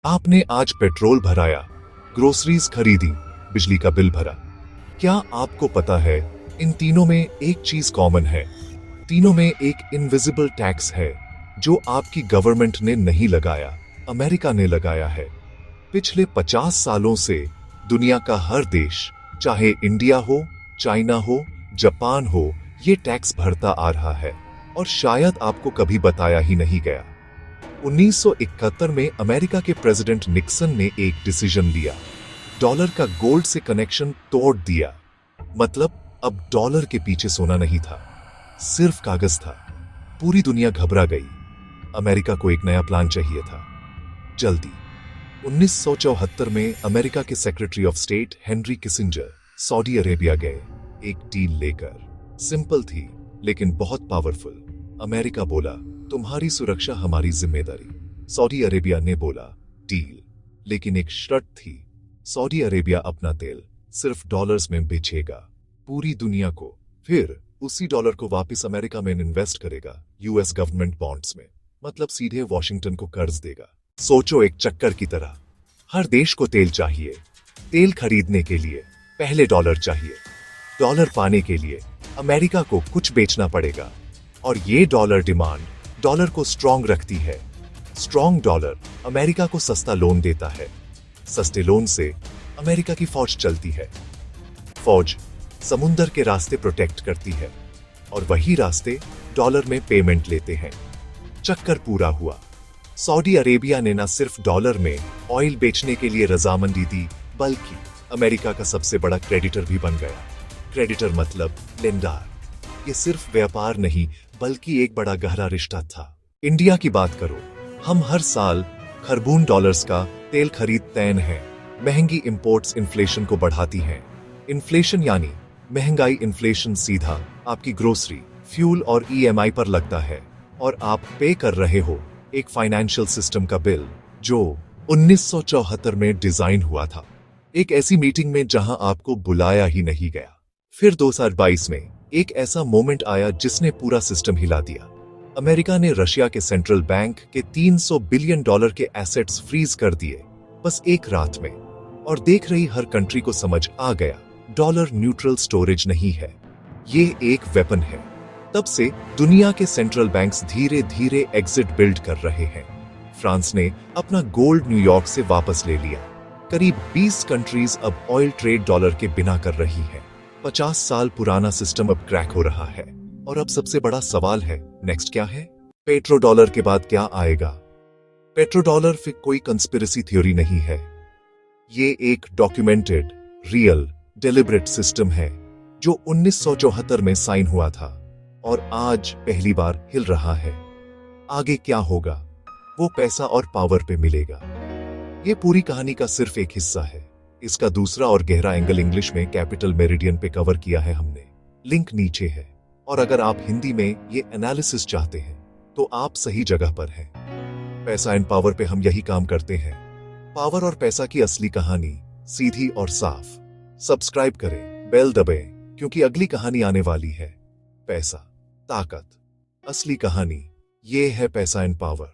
आपने आज पेट्रोल भराया, ग्रोसरीज खरीदी, बिजली का बिल भरा। क्या आपको पता है इन तीनों में एक चीज कॉमन है? तीनों में एक इनविजिबल टैक्स है जो आपकी गवर्नमेंट ने नहीं लगाया, अमेरिका ने लगाया है। पिछले 50 सालों से दुनिया का हर देश, चाहे इंडिया हो, चाइना हो, जापान हो, ये टैक्स भरता आ रहा है और शायद आपको कभी बताया ही नहीं गया। 1971 में अमेरिका के प्रेसिडेंट निक्सन ने एक डिसीजन लिया, डॉलर का गोल्ड से कनेक्शन तोड़ दिया। मतलब अब डॉलर के पीछे सोना नहीं था, सिर्फ कागज था। पूरी दुनिया घबरा गई। अमेरिका को एक नया प्लान चाहिए था, जल्दी। 1974 में अमेरिका के secretary of state Henry Kissinger Saudi Arabia गए, एक डील लेकर। सिंपल थी लेकिन बहुत पावरफुल। अमेरिका बोला, तुम्हारी सुरक्षा हमारी जिम्मेदारी। सऊदी अरेबिया ने बोला, डील, लेकिन एक शर्त थी। सऊदी अरेबिया अपना तेल सिर्फ डॉलर्स में बेचेगा पूरी दुनिया को, फिर उसी डॉलर को वापस अमेरिका में इन्वेस्ट करेगा, यूएस गवर्नमेंट बॉन्ड्स में। मतलब सीधे वॉशिंगटन को कर्ज देगा। सोचो, एक चक्कर की तरह। हर देश को तेल चाहिए, तेल खरीदने के लिए पहले डॉलर चाहिए, डॉलर पाने के लिए अमेरिका को कुछ बेचना पड़ेगा, और ये डॉलर डिमांड डॉलर को स्ट्रांग रखती है। स्ट्रांग डॉलर अमेरिका को सस्ता लोन देता है, सस्ते लोन से अमेरिका की फौज चलती है। फौज समुंदर के रास्ते प्रोटेक्ट करती है और वही रास्ते डॉलर में पेमेंट लेते हैं। चक्कर पूरा हुआ। सऊदी अरेबिया ने न सिर्फ डॉलर में ऑयल बेचने के लिए रजामंदी दी, बल्कि अमेरिका का सबसे बड़ा क्रेडिटर भी बन गया। क्रेडिटर मतलब लेनदार। ये सिर्फ व्यापार नहीं बल्कि एक बड़ा गहरा रिश्ता था। इंडिया की बात करो, हम हर साल खरबून डॉलर्स का तेल खरीदते हैं। महंगी इंपोर्ट्स इन्फ्लेशन को बढ़ाती हैं। इन्फ्लेशन यानी महंगाई। इन्फ्लेशन सीधा आपकी ग्रोसरी, फ्यूल और ईएमआई पर लगता है और आप पे कर रहे हो एक फाइनेंशियल सिस्टम का बिल जो 1974 में डिजाइन हुआ था, एक ऐसी मीटिंग में जहां आपको बुलाया ही नहीं गया। फिर 2022 में एक ऐसा मोमेंट आया जिसने पूरा सिस्टम हिला दिया। अमेरिका ने रशिया के सेंट्रल बैंक के 300 बिलियन डॉलर के एसेट्स फ्रीज कर दिए, बस एक रात में। और देख रही हर कंट्री को समझ आ गया, डॉलर न्यूट्रल स्टोरेज नहीं है, ये एक वेपन है। तब से दुनिया के सेंट्रल बैंक्स धीरे धीरे एग्जिट बिल्ड कर रहे हैं। फ्रांस ने अपना गोल्ड न्यूयॉर्क से वापस ले लिया। करीब 20 कंट्रीज अब ऑयल ट्रेड डॉलर के बिना कर रही हैं। 50 साल पुराना सिस्टम अब क्रैक हो रहा है। और अब सबसे बड़ा सवाल है, नेक्स्ट क्या है? पेट्रो डॉलर के बाद क्या आएगा? पेट्रो डॉलर फिर कोई कंस्पिरेसी थ्योरी नहीं है, ये एक डॉक्यूमेंटेड, रियल, डेलिब्रेट सिस्टम है जो 1974 में साइन हुआ था और आज पहली बार हिल रहा है। आगे क्या होगा वो पैसा और पावर पे मिलेगा। ये पूरी कहानी का सिर्फ एक हिस्सा है। इसका दूसरा और गहरा एंगल इंग्लिश में कैपिटल मेरिडियन पे कवर किया है हमने, लिंक नीचे है। और अगर आप हिंदी में ये एनालिसिस चाहते हैं तो आप सही जगह पर हैं। पैसा एंड पावर पे हम यही काम करते हैं। पावर और पैसा की असली कहानी सीधी और साफ। सब्सक्राइब करें, बेल दबाएं, क्योंकि अगली कहानी आने वाली है। पैसा, ताकत, असली कहानी, ये है पैसा एंड पावर।